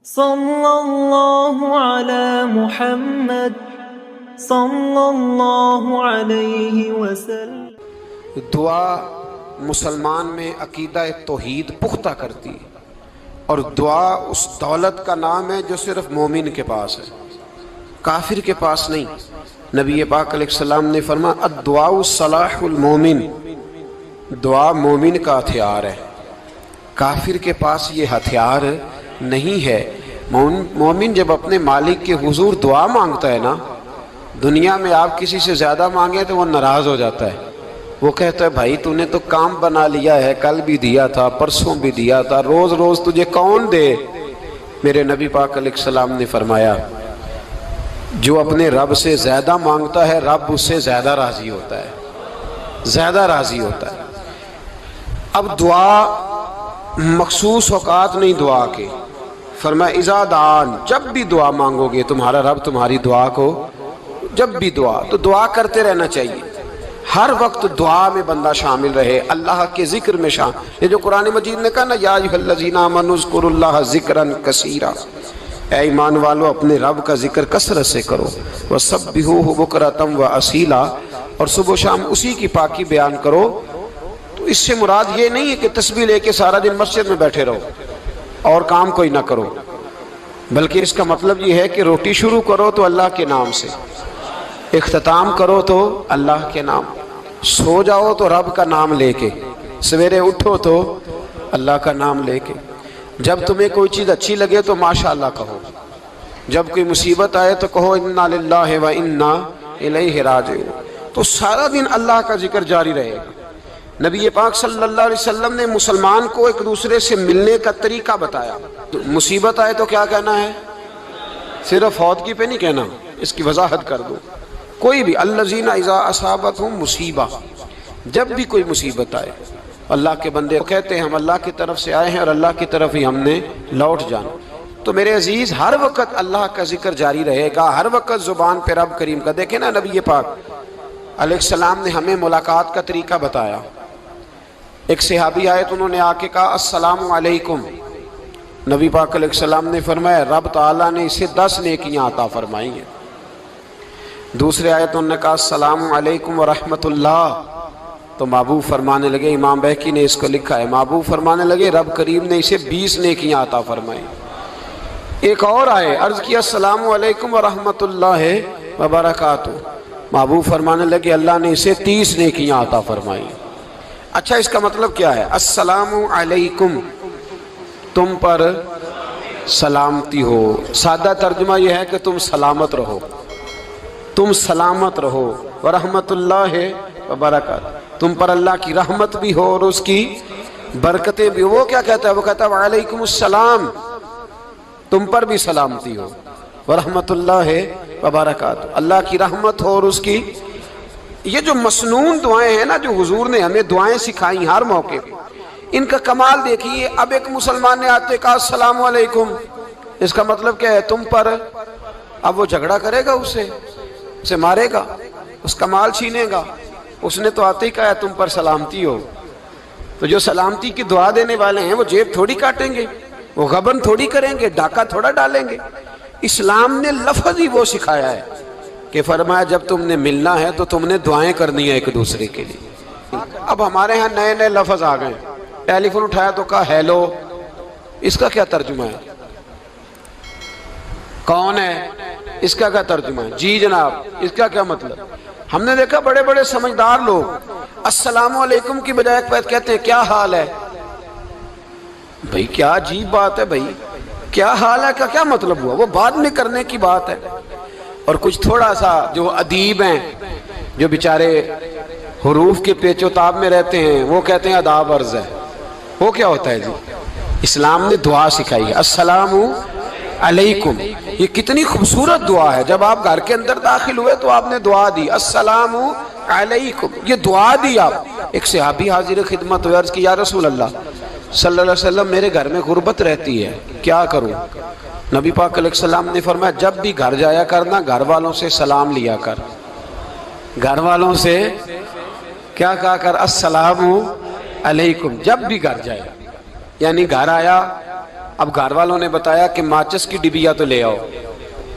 صلی اللہ علی محمد صلی اللہ علیہ وسلم۔ دعا مسلمان میں عقیدہ توحید پختہ کرتی ہے، اور دعا اس دولت کا نام ہے جو صرف مومن کے پاس ہے، کافر کے پاس نہیں۔ نبی پاک علیہ السلام نے فرمایا الدعاء صلاح المومن، دعا مومن کا ہتھیار ہے، کافر کے پاس یہ ہتھیار نہیں ہے۔ مومن جب اپنے مالک کے حضور دعا مانگتا ہے نا، دنیا میں آپ کسی سے زیادہ مانگیں تو وہ ناراض ہو جاتا ہے، وہ کہتا ہے بھائی تو نے تو کام بنا لیا ہے، کل بھی دیا تھا، پرسوں بھی دیا تھا، روز روز تجھے کون دے؟ میرے نبی پاک علیہ السلام نے فرمایا جو اپنے رب سے زیادہ مانگتا ہے رب اس سے زیادہ راضی ہوتا ہے، زیادہ راضی ہوتا ہے۔ اب دعا مخصوص اوقات نہیں دعا کے، فرمایا اذا دعان، جب بھی دعا مانگو گے تمہارا رب تمہاری دعا کو، جب بھی دعا تو دعا کرتے رہنا چاہیے، ہر وقت دعا میں بندہ شامل رہے، اللہ کے ذکر میں شامل۔ یہ جو قرآن مجید نے کہا نا یا ایھا الذین آمنوا اذکروا اللہ ذکرا کثیرا، اے ایمان والو اپنے رب کا ذکر کثرت سے کرو، وسبحوہ بکرۃ واصیلا، اور صبح و شام اسی کی پاکی بیان کرو۔ تو اس سے مراد یہ نہیں ہے کہ تسبیح لے کے سارا دن مسجد میں بیٹھے رہو اور کام کوئی نہ کرو، بلکہ اس کا مطلب یہ ہے کہ روٹی شروع کرو تو اللہ کے نام سے، اختتام کرو تو اللہ کے نام، سو جاؤ تو رب کا نام لے کے، سویرے اٹھو تو اللہ کا نام لے کے، جب تمہیں کوئی چیز اچھی لگے تو ماشاءاللہ کہو، جب کوئی مصیبت آئے تو کہو انا للہ و انا الیہ راجعون۔ تو سارا دن اللہ کا ذکر جاری رہے گا۔ نبی پاک صلی اللہ علیہ وسلم نے مسلمان کو ایک دوسرے سے ملنے کا طریقہ بتایا۔ مصیبت آئے تو کیا کہنا ہے؟ صرف فوت کی پہ نہیں کہنا، اس کی وضاحت کر دو۔ کوئی بھی الذین اذا اصابتہم مصیبہ، جب بھی کوئی مصیبت آئے، اللہ کے بندے کہتے ہیں ہم اللہ کی طرف سے آئے ہیں اور اللہ کی طرف ہی ہم نے لوٹ جانا۔ تو میرے عزیز ہر وقت اللہ کا ذکر جاری رہے گا، ہر وقت زبان پہ رب کریم کا۔ دیکھیں نا نبی پاک علیہ السلام نے ہمیں ملاقات کا طریقہ بتایا۔ ایک صحابی آئے تو انہوں نے آ کے کہا السلام علیکم، نبی پاک علیہ السلام نے فرمایا رب تعالیٰ نے اسے 10 نیکیاں عطا فرمائی ہیں۔ دوسرے آئے تو انہوں نے کہا السلام علیکم ورحمۃ اللہ، تو محبوب فرمانے لگے، امام بہقی نے اس کو لکھا ہے، محبوب فرمانے لگے رب کریم نے اسے 20 نیکیاں عطا فرمائی۔ ایک اور آئے، عرض کیا السلام علیکم ورحمۃ اللہ وبرکاتہ، محبوب فرمانے لگے اللہ نے اسے 30 نیکیاں عطا فرمائی۔ اچھا اس کا مطلب کیا ہے؟ السلام علیکم، تم پر سلامتی ہو، سادہ ترجمہ یہ ہے کہ تم سلامت رہو، تم سلامت رہو، ورحمۃ اللہ وبرکاتہ، تم پر اللہ کی رحمت بھی ہو اور اس کی برکتیں بھی ہو۔ وہ کیا کہتا ہے؟ وہ کہتا ہے وعلیکم السلام، تم پر بھی سلامتی ہو، ورحمۃ اللہ وبرکاتہ، اللہ کی رحمت ہو اور اس کی۔ یہ جو مسنون دعائیں ہیں نا جو حضور نے ہمیں دعائیں سکھائیں ہر موقع پہ، ان کا کمال دیکھیے۔ اب ایک مسلمان نے آتے کہا السلام علیکم، اس کا مطلب کیا ہے؟ تم پر۔ اب وہ جھگڑا کرے گا اسے مارے گا، اس کا مال چھینے گا؟ اس نے تو آتے ہی کہا تم پر سلامتی ہو۔ تو جو سلامتی کی دعا دینے والے ہیں وہ جیب تھوڑی کاٹیں گے، وہ غبن تھوڑی کریں گے، ڈاکہ تھوڑا ڈالیں گے۔ اسلام نے لفظ ہی وہ سکھایا ہے کہ فرمایا جب تم نے ملنا ہے تو تم نے دعائیں کرنی ہیں ایک دوسرے کے لیے۔ اب ہمارے ہاں نئے نئے لفظ آ گئے، ٹیلی فون اٹھایا تو کہا ہیلو، اس کا کیا ترجمہ ہے؟ کون ہے، اس کا کیا ترجمہ ہے؟ جی جناب، اس کا کیا مطلب؟ ہم نے دیکھا بڑے بڑے سمجھدار لوگ السلام علیکم کی بجائے کہتے ہیں کیا حال ہے۔ بھئی کیا عجیب بات ہے، بھئی کیا حال ہے کا کیا مطلب ہوا؟ وہ بعد میں کرنے کی بات ہے۔ اور کچھ تھوڑا سا جو ادیب ہیں، جو بیچارے حروف کے پیچ و تاب میں رہتے ہیں، وہ کہتے ہیں آداب عرض ہے۔ وہ کیا ہوتا ہے جی؟ اسلام نے دعا سکھائی ہے السلام علیکم، یہ کتنی خوبصورت دعا ہے۔ جب آپ گھر کے اندر داخل ہوئے تو آپ نے دعا دی السلام علیکم، یہ دعا دی آپ۔ ایک صحابی حاضر خدمت ہوئے، عرض کی یا رسول اللہ صلی اللہ علیہ وسلم میرے گھر میں غربت رہتی ہے، کیا کروں؟ نبی پاک علیہ السلام نے فرمایا جب بھی گھر جایا کرنا گھر والوں سے سلام لیا کر، گھر والوں سے کیا کہا کر؟ السلام علیکم، جب بھی گھر جائے، یعنی گھر آیا اب گھر والوں نے بتایا کہ ماچس کی ڈبیا تو لے آؤ.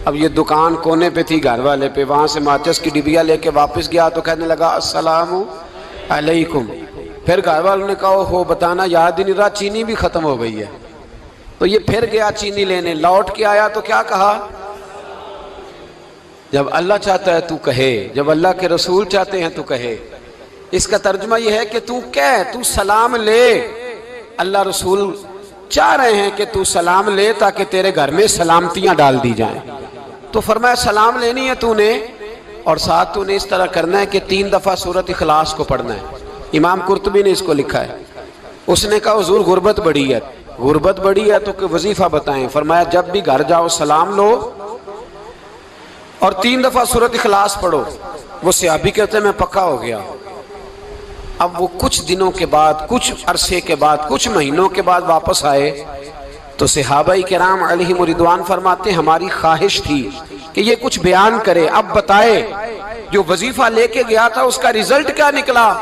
اب یہ دکان کونے پہ تھی گھر والے پہ, وہاں سے ماچس کی ڈبیا لے کے واپس گیا تو کہنے لگا السلام علیکم. پھر گھر والوں نے کہا ہو بتانا یاد ہی نہیں رہا, چینی بھی ختم ہو گئی ہے. تو یہ پھر گیا چینی لینے, لوٹ کے آیا تو کیا کہا؟ جب اللہ چاہتا ہے تو کہے, جب اللہ کے رسول چاہتے ہیں تو کہے. اس کا ترجمہ یہ ہے کہ تو کہہ, تو سلام لے. اللہ رسول چاہ رہے ہیں کہ تو سلام لے تاکہ تیرے گھر میں سلامتیاں ڈال دی جائیں. تو فرمایا سلام لینی ہے تو نے, اور ساتھ تو نے اس طرح کرنا ہے کہ 3 دفعہ سورۃ اخلاص کو پڑھنا ہے. امام قرطبی نے اس کو لکھا ہے. اس نے کہا حضور غربت بڑی ہے, غربت بڑی ہے تو کہ وظیفہ بتائیں. فرمایا جب بھی گھر جاؤ سلام لو اور 3 دفعہ سورۃ اخلاص پڑھو. وہ صحابی کہتے ہیں میں پکا ہو گیا. اب وہ کچھ دنوں کے بعد, کچھ عرصے کے بعد, کچھ مہینوں کے بعد واپس آئے تو صحابہ کرام علیہم رضوان فرماتے ہیں ہماری خواہش تھی کہ یہ کچھ بیان کرے, اب بتائے جو وظیفہ لے کے گیا تھا اس کا رزلٹ کیا نکلا.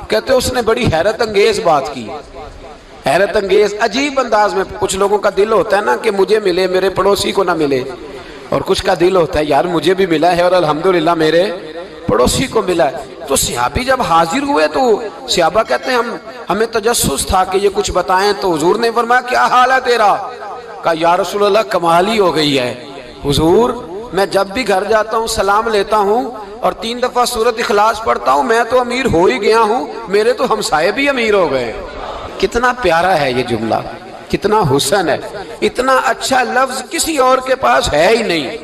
کہتے اس نے بڑی حیرت انگیز بات کی, حیرت انگیز عجیب انداز میں. کچھ لوگوں کا دل ہوتا ہے نا کہ مجھے ملے میرے پڑوسی کو نہ ملے, اور کچھ کا دل ہوتا ہے یار مجھے بھی ملا ہے اور الحمدللہ میرے پڑوسی کو ملا ہے. تو صحابی جب حاضر ہوئے تو صحابہ کہتے ہیں ہمیں تجسس تھا کہ یہ کچھ بتائیں. تو حضور نے فرمایا کیا حال ہے تیرا؟ کہا یا رسول اللہ کمال ہی ہو گئی ہے حضور, میں جب بھی گھر جاتا ہوں سلام لیتا ہوں اور 3 دفعہ سورۃ اخلاص پڑھتا ہوں, میں تو امیر ہو ہی گیا ہوں, میرے تو ہمسائے بھی امیر ہو گئے. کتنا پیارا ہے یہ جملہ, کتنا حسن ہے. اتنا اچھا لفظ کسی اور کے پاس ہے ہی نہیں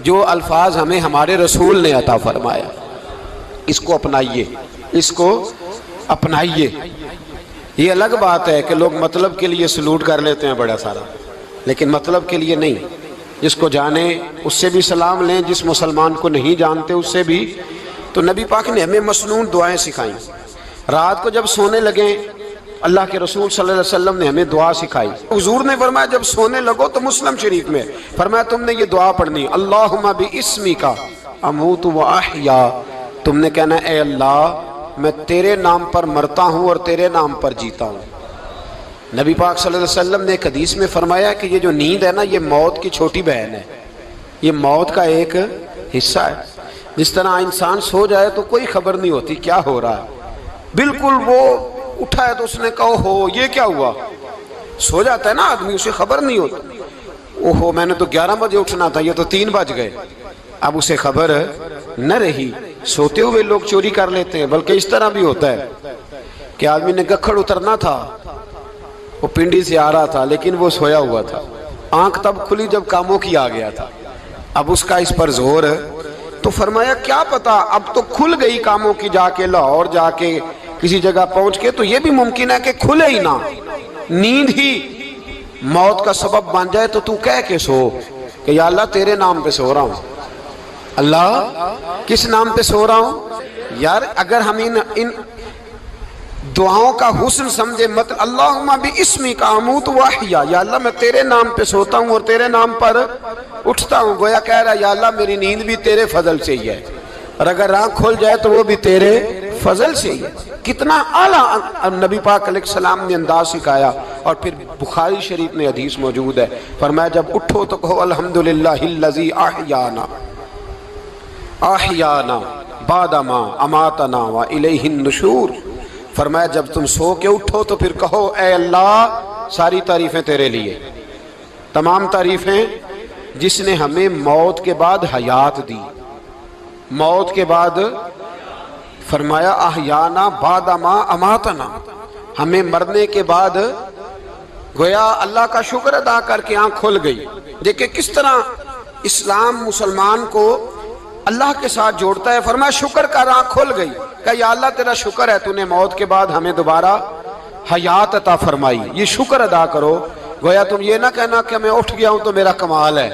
جو الفاظ ہمیں ہمارے رسول نے عطا فرمایا. اس کو اپنائیے, اس کو اپنائیے. یہ الگ بات ہے کہ لوگ مطلب کے لیے سلوٹ کر لیتے ہیں بڑا سارا, لیکن مطلب کے لیے نہیں. جس کو جانے اس سے بھی سلام لیں, جس مسلمان کو نہیں جانتے اس سے بھی. تو نبی پاک نے ہمیں مسنون دعائیں سکھائیں. رات کو جب سونے لگیں اللہ کے رسول صلی اللہ علیہ وسلم نے ہمیں دعا سکھائی. حضور نے فرمایا جب سونے لگو تو مسلم شریف میں فرمایا تم نے یہ دعا پڑھنی, اللہم باسمک اموت و احیا. تم نے کہنا اے اللہ میں تیرے نام پر مرتا ہوں اور تیرے نام پر جیتا ہوں. نبی پاک صلی اللہ علیہ وسلم نے ایک حدیث میں فرمایا کہ یہ جو نیند ہے نا یہ موت کی چھوٹی بہن ہے, یہ موت کا ایک حصہ ہے. جس طرح انسان سو جائے تو کوئی خبر نہیں ہوتی کیا ہو رہا ہے, بالکل وہ اٹھا ہے تو اس نے کہا ہو یہ کیا ہوا. سو جاتا ہے نا آدمی, اسے خبر نہیں ہوتی, اوہو میں نے تو 11 بجے اٹھنا تھا, یہ تو 3 بج گئے. اب اسے خبر نہ رہی. سوتے ہوئے لوگ چوری کر لیتے ہیں, بلکہ اس طرح بھی ہوتا ہے کہ آدمی نے گکھڑ اترنا تھا, وہ پنڈی سے آ رہا تھا لیکن وہ سویا ہوا تھا, آنکھ تب کھلی جب کاموں کی آ گیا تھا. اب اس کا اس پر زور, تو فرمایا کیا پتا اب تو کھل گئی کاموں کی, جا کے لاہور جا کے کسی جگہ پہنچ کے, تو یہ بھی ممکن ہے کہ کھلے ہی نہ, نیند ہی موت کا سبب بن جائے. تو کہہ کے سو کہ یا اللہ تیرے نام پہ سو رہا ہوں. اللہ کس نام پہ سو رہا ہوں؟ یار اگر ہم ان دعاؤں کا حسن سمجھے, مت اللہم باسمک اموت و احیا, یا اللہ میں تیرے نام پہ سوتا ہوں اور تیرے نام پر اٹھتا ہوں. گویا کہہ رہا یا اللہ میری نیند بھی تیرے فضل سے ہی ہے, اور اگر آنکھ کھل جائے تو وہ بھی تیرے فضل سے ہی ہے. کتنا اعلیٰ نبی پاک علیہ السلام نے انداز سکھایا. اور پھر بخاری شریف میں حدیث موجود ہے, فرمایا جب اٹھو تو کہو الحمدللہ الذی احیانا احیانا بعد ما اماتنا و الیہ النشور. فرمایا جب تم سو کے اٹھو تو پھر کہو اے اللہ ساری تعریفیں تیرے لیے, تمام تعریفیں جس نے ہمیں موت کے بعد حیات دی, موت کے بعد فرمایا احیانا بعد ما اماتنا, ہمیں مرنے کے بعد گویا اللہ کا شکر ادا کر کے آنکھ کھل گئی. دیکھیں کس طرح اسلام مسلمان کو اللہ کے ساتھ جوڑتا ہے. فرمایا شکر کر, آنکھ کھل گئی. کہ یا اللہ تیرا شکر ہے تو نے موت کے بعد ہمیں دوبارہ حیات عطا فرمائی, یہ شکر ادا کرو. گویا تم یہ نہ کہنا کہ میں اٹھ گیا ہوں تو میرا کمال ہے,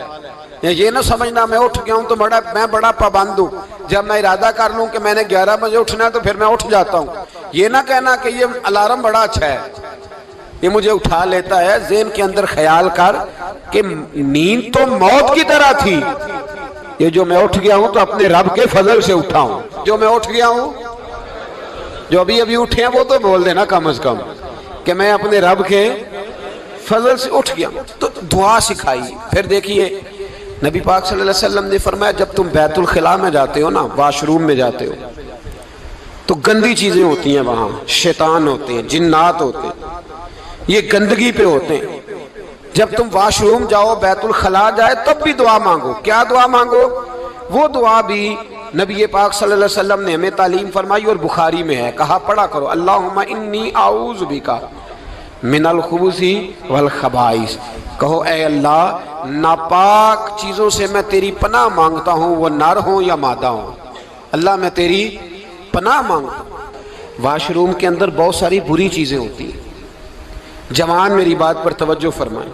یہ نہ سمجھنا میں اٹھ گیا ہوں تو میں بڑا پابند ہوں, جب میں ارادہ کر لوں کہ میں نے 11 بجے اٹھنا ہے تو پھر میں اٹھ جاتا ہوں. یہ نہ کہنا کہ یہ الارم بڑا اچھا ہے, یہ مجھے اٹھا لیتا ہے. ذہن کے اندر خیال کر کہ نیند تو موت کی طرح تھی, یہ جو میں اٹھ گیا ہوں تو اپنے رب کے فضل سے اٹھا ہوں. جو میں اٹھ گیا ہوں, جو ابھی اٹھے ہیں وہ تو بول دینا کم از کم کہ میں اپنے رب کے فضل سے اٹھ گیا تو دعا سکھائی. پھر دیکھیے نبی پاک صلی اللہ علیہ وسلم نے فرمایا جب تم بیت الخلاء میں جاتے ہو نا، واش روم میں جاتے ہو، تو گندی چیزیں ہوتی ہیں وہاں، شیطان ہوتے ہیں، جنات ہوتے ہیں، یہ گندگی پہ ہوتے ہیں. جب تم واش روم جاؤ، بیت الخلاء جائے، تب بھی دعا مانگو. کیا دعا مانگو؟ وہ دعا بھی نبی پاک صلی اللہ علیہ وسلم نے ہمیں تعلیم فرمائی اور بخاری میں ہے. کہا پڑھا کرو اللہم انی اعوذ بک من الخبث والخبائث. کہو اے اللہ ناپاک چیزوں سے میں تیری پناہ مانگتا ہوں، وہ نر ہوں یا مادہ ہوں. اللہ میں تیری پناہ مانگتا ہوں. واش روم کے اندر بہت ساری بری چیزیں ہوتی ہیں. جوان میری بات پر توجہ فرمائیں،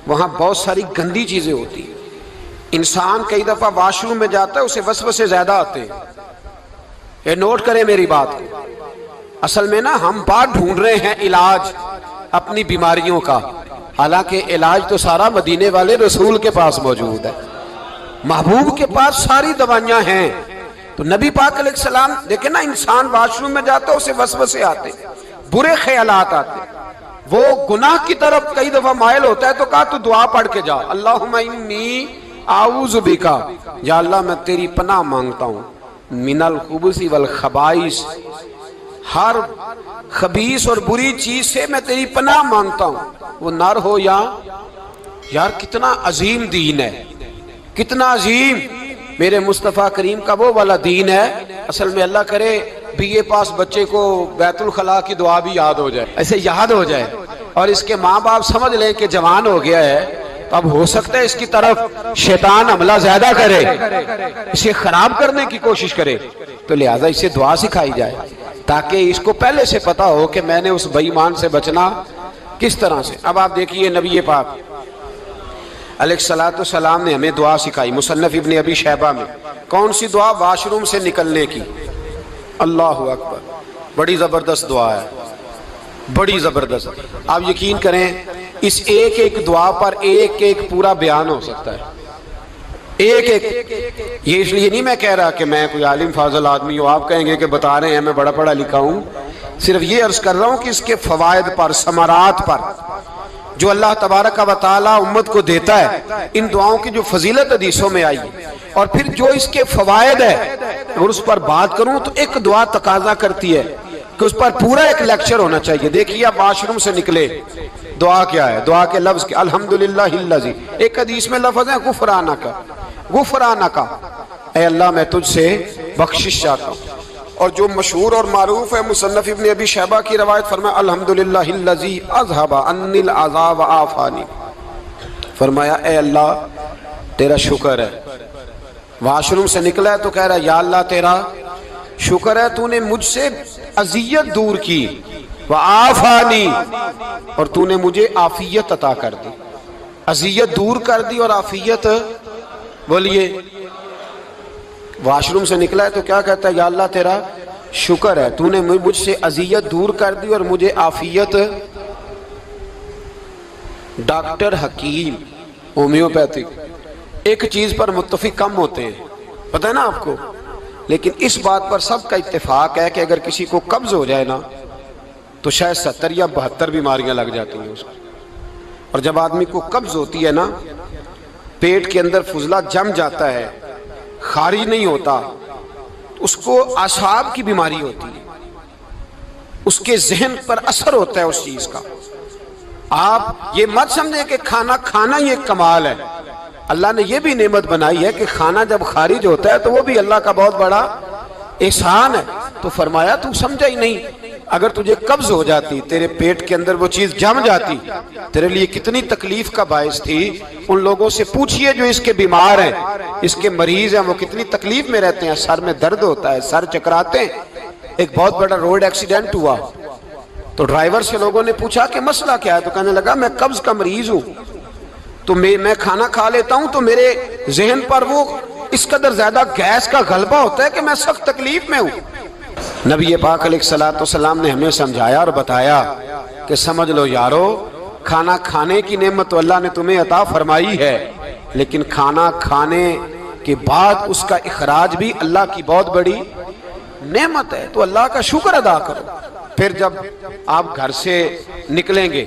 وہاں بہت ساری گندی چیزیں ہوتی ہیں. انسان کئی دفعہ واش روم میں جاتا ہے، اسے وسوسے زیادہ آتے ہیں. یہ نوٹ کریں میری بات کو. اصل میں نا ہم بات ڈھونڈ رہے ہیں علاج اپنی بیماریوں کا، حالانکہ علاج تو سارا مدینے والے رسول کے پاس موجود ہے، محبوب کے پاس ساری دوائیاں ہیں. تو نبی پاک علیہ السلام دیکھیں نا، انسان واش روم میں جاتا ہے، اسے وسوسے آتے، برے خیالات آتے، وہ گناہ کی طرف کئی دفعہ مائل ہوتا ہے. تو کہا تو دعا پڑھ کے جا اللہم انی اعوذ بک، یا اللہ میں تیری پناہ مانگتا ہوں من الخبث والخبائث، ہر خبیث اور بری چیز سے میں تیری پناہ مانگتا ہوں، وہ نر ہو یا یار. کتنا عظیم دین ہے، کتنا عظیم میرے مصطفیٰ کریم کا وہ والا دین ہے. اصل میں اللہ کرے بی اے پاس بچے کو بیت الخلاء کی دعا بھی یاد ہو جائے، ایسے یاد ہو جائے، اور اس کے ماں باپ سمجھ لیں کہ جوان ہو گیا ہے، تو اب ہو سکتا ہے اس کی طرف شیطان حملہ زیادہ کرے، اسے خراب کرنے کی کوشش کرے. تو لہٰذا اسے دعا سکھائی جائے تاکہ اس کو پہلے سے پتا ہو کہ میں نے اس بے ایمان سے بچنا کس طرح سے. اب آپ دیکھیے نبی پاک علیہ السلام نے ہمیں دعا سکھائی. مصنف ابن ابی شیبہ میں کون سی دعا؟ واش روم سے نکلنے کی. اللہ اکبر، بڑی زبردست دعا ہے، بڑی زبردست. آپ یقین کریں اس ایک ایک دعا پر ایک ایک پورا بیان ہو سکتا ہے، ایک ایک. یہ اس لیے نہیں میں کہہ رہا کہ میں کوئی عالم فاضل آدمی ہوں، آپ کہیں گے کہ بتا رہے ہیں میں بڑا پڑھا لکھا ہوں. صرف یہ عرض کر رہا ہوں کہ اس کے فوائد پر، ثمرات پر جو اللہ تبارک و تعالی امت کو دیتا ہے، ان دعاؤں کی جو فضیلت حدیثوں میں آئی، اور پھر جو اس کے فوائد ہے، اور اس پر بات کروں تو ایک دعا تقاضا کرتی ہے کہ اس پر پورا ایک لیکچر ہونا چاہیے. دیکھیے آپ واش روم سے نکلے، دعا کیا ہے؟ دعا کے لفظ کیا؟ الحمدللہ الذی. ایک حدیث میں لفظ ہے غفرانک، غفرانک، اے اللہ میں تجھ سے بخشش چاہتا ہوں. اور جو مشہور اور معروف ہے مصنف ابن ابی شیبہ کی روایت، فرمایا الحمدللہ الذی اذھب عنی العذا وعافانی. فرمایا اے اللہ تیرا شکر ہے. واش روم سے نکلا ہے تو کہہ رہا ہے یا اللہ تیرا شکر ہے، تو نے مجھ سے اذیت دور کی، وعافانی، اور تو نے مجھے عافیت عطا کر دی. اذیت دور کر دی اور عافیت. بولیے واش روم سے نکلا ہے تو کیا کہتا ہے؟ یا اللہ تیرا شکر ہے، تو نے مجھ سے اذیت دور کر دی اور مجھے عافیت. ڈاکٹر حکیم ہومیوپیتھک ایک چیز پر متفق کم ہوتے ہیں، پتہ ہے نا آپ کو، لیکن اس بات پر سب کا اتفاق ہے کہ اگر کسی کو قبض ہو جائے نا تو شاید 70 یا 72 بیماریاں لگ جاتی ہیں اس کو. اور جب آدمی کو قبض ہوتی ہے نا، پیٹ کے اندر فضلہ جم جاتا ہے، خارج نہیں ہوتا، اس کو اعصاب کی بیماری ہوتی ہے، اس کے ذہن پر اثر ہوتا ہے اس چیز کا. آپ یہ مت سمجھیں کہ کھانا کھانا یہ ایک کمال ہے. اللہ نے یہ بھی نعمت بنائی ہے کہ کھانا جب خارج ہوتا ہے تو وہ بھی اللہ کا بہت بڑا احسان ہے. تو فرمایا تو سمجھا ہی نہیں، اگر تجھے قبض ہو جاتی، تیرے پیٹ کے اندر وہ چیز جم جاتی، تیرے لیے کتنی تکلیف کا باعث تھی. ان لوگوں سے پوچھئے جو اس کے بیمار ہیں، اس کے مریض ہیں، وہ کتنی تکلیف میں رہتے ہیں. سر میں درد ہوتا ہے، سر چکراتے ہیں. ایک بہت بڑا روڈ ایکسیڈنٹ ہوا تو ڈرائیور سے لوگوں نے پوچھا کہ مسئلہ کیا ہے؟ تو کہنے لگا میں قبض کا مریض ہوں، تو میں کھانا کھا لیتا ہوں تو میرے ذہن پر وہ اس قدر زیادہ گیس کا غلبہ ہوتا ہے کہ میں سخت تکلیف میں ہوں. نبی پاک علیہ السلام نے ہمیں سمجھایا اور بتایا کہ سمجھ لو یارو، کھانا کھانے کی نعمت تو اللہ نے تمہیں عطا فرمائی ہے، لیکن کھانا کھانے کے بعد اس کا اخراج بھی اللہ کی بہت بڑی نعمت ہے. تو اللہ کا شکر ادا کرو. پھر جب آپ گھر سے نکلیں گے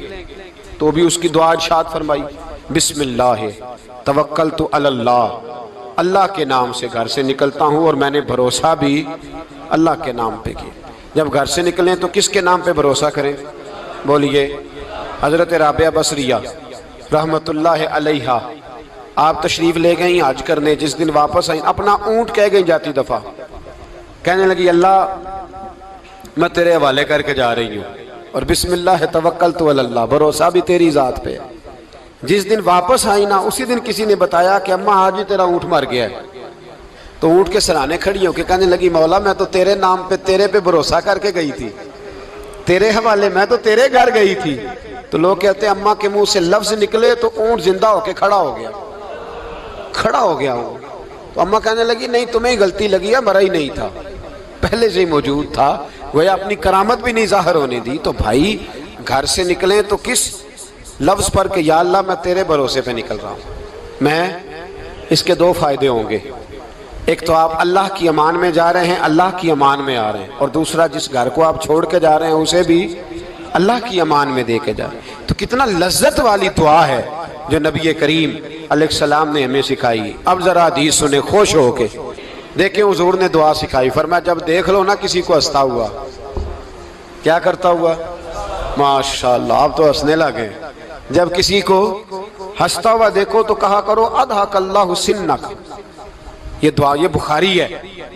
تو بھی اس کی دعا ارشاد فرمائی، بسم اللہ توکلت علی اللہ، اللہ کے نام سے گھر سے نکلتا ہوں اور میں نے بھروسہ بھی اللہ کے نام پہ کیا۔ جب گھر سے نکلیں تو کس کے نام پہ بھروسہ کریں؟ بولیے۔ حضرت رابعہ بصریہ رحمت اللہ علیہا، آپ تشریف لے گئیں حج کرنے، جس دن واپس آئیں اپنا اونٹ کہہ گئیں جاتی دفعہ، کہنے لگی اللہ میں تیرے حوالے کر کے جا رہی ہوں، اور بسم اللہ توکلت علی اللہ، بھروسہ بھی تیری ذات پہ۔ جس دن واپس آئی نا، اسی دن کسی نے بتایا کہ اماں آج ہی تیرا اونٹ مر گیا ہے، تو اونٹ کے سرانے کھڑی ہو کے کہنے لگی مولا میں تو تیرے نام پہ تیرے پہ بھروسہ کر کے گئی تھی، تیرے حوالے، میں تو تیرے گھر گئی تھی۔ تو لوگ کہتے ہیں اماں کے منہ سے لفظ نکلے تو اونٹ زندہ ہو کے کھڑا ہو گیا، کھڑا ہو گیا ہوں۔ تو اماں کہنے لگی نہیں تمہیں ہی غلطی لگی ہے، مرا ہی نہیں تھا، پہلے سے ہی موجود تھا، گویا اپنی کرامت بھی نہیں ظاہر ہونے دی۔ تو بھائی گھر سے نکلیں تو کس لفظ پر کہ یا اللہ میں تیرے بھروسے پہ نکل رہا ہوں میں، اس کے دو فائدے ہوں گے، ایک تو آپ اللہ کی امان میں جا رہے ہیں، اللہ کی امان میں آ رہے ہیں، اور دوسرا جس گھر کو آپ چھوڑ کے جا رہے ہیں اسے بھی اللہ کی امان میں دے کے جا رہے ہیں۔ تو کتنا لذت والی دعا ہے جو نبی کریم علیہ السلام نے ہمیں سکھائی۔ اب ذرا حدیث سنیں خوش ہو کے، دیکھیں حضور نے دعا سکھائی، فرمایا جب دیکھ لو نا کسی کو ہنستا ہوا، کیا کرتا ہوا؟ ماشاءاللہ آپ تو ہنسنے لگے۔ جب کسی کو ہنستا ہوا دیکھو تو کہا کرو اضحک اللہ سنک، یہ دعا یہ بخاری ہے،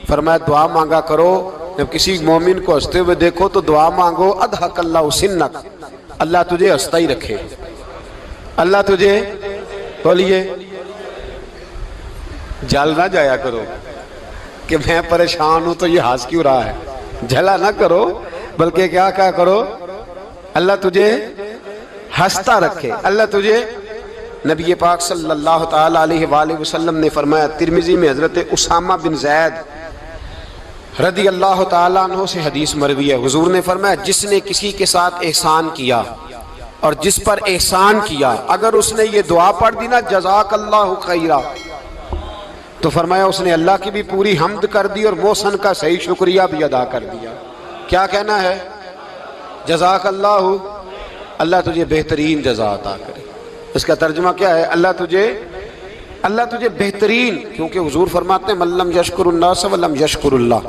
فرمایا دعا مانگا کرو جب کسی مومن کو ہنستے ہوئے دیکھو تو دعا مانگو اضحک اللہ سنک، اللہ تجھے ہنستا ہی رکھے، اللہ تجھے، بولیے، جل نہ جایا کرو کہ میں پریشان ہوں تو یہ ہنس کیوں رہا ہے، جھلا نہ کرو، بلکہ کیا کہا کرو اللہ تجھے ہنستا رکھے، اللہ تجھے۔ نبی پاک صلی اللہ تعالیٰ علیہ وآلہ وسلم نے فرمایا، ترمذی میں حضرت اسامہ بن زید رضی اللہ تعالیٰ عنہ سے حدیث مروی ہے، حضور نے فرمایا جس نے کسی کے ساتھ احسان کیا اور جس پر احسان کیا، اگر اس نے یہ دعا پڑھ دی نا جزاک اللہ خیرہ، تو فرمایا اس نے اللہ کی بھی پوری حمد کر دی اور محسن کا صحیح شکریہ بھی ادا کر دیا۔ کیا کہنا ہے؟ جزاک اللہ، اللہ تجھے بہترین جزا عطا کرے۔ اس کا ترجمہ کیا ہے؟ اللہ تجھے بہترین، کیونکہ حضور فرماتے ہیں من لم یشکر الناس ولم یشکر اللہ،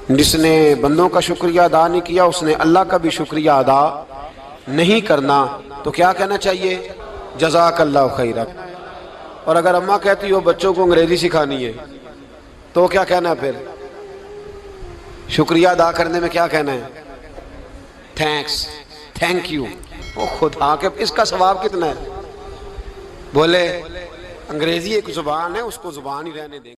جس نے بندوں کا شکریہ ادا نہیں کیا اس نے اللہ کا بھی شکریہ ادا نہیں کرنا۔ تو کیا کہنا چاہیے؟ جزاک اللہ خیرہ۔ اور اگر اماں کہتی ہو بچوں کو انگریزی سکھانی ہے تو کیا کہنا ہے پھر؟ شکریہ ادا کرنے میں کیا کہنا ہے؟ Thanks, thank you. وہ خدا کے اس کا ثواب کتنا ہے؟ بولے انگریزی ایک زبان ہے، اس کو زبان ہی رہنے دیں۔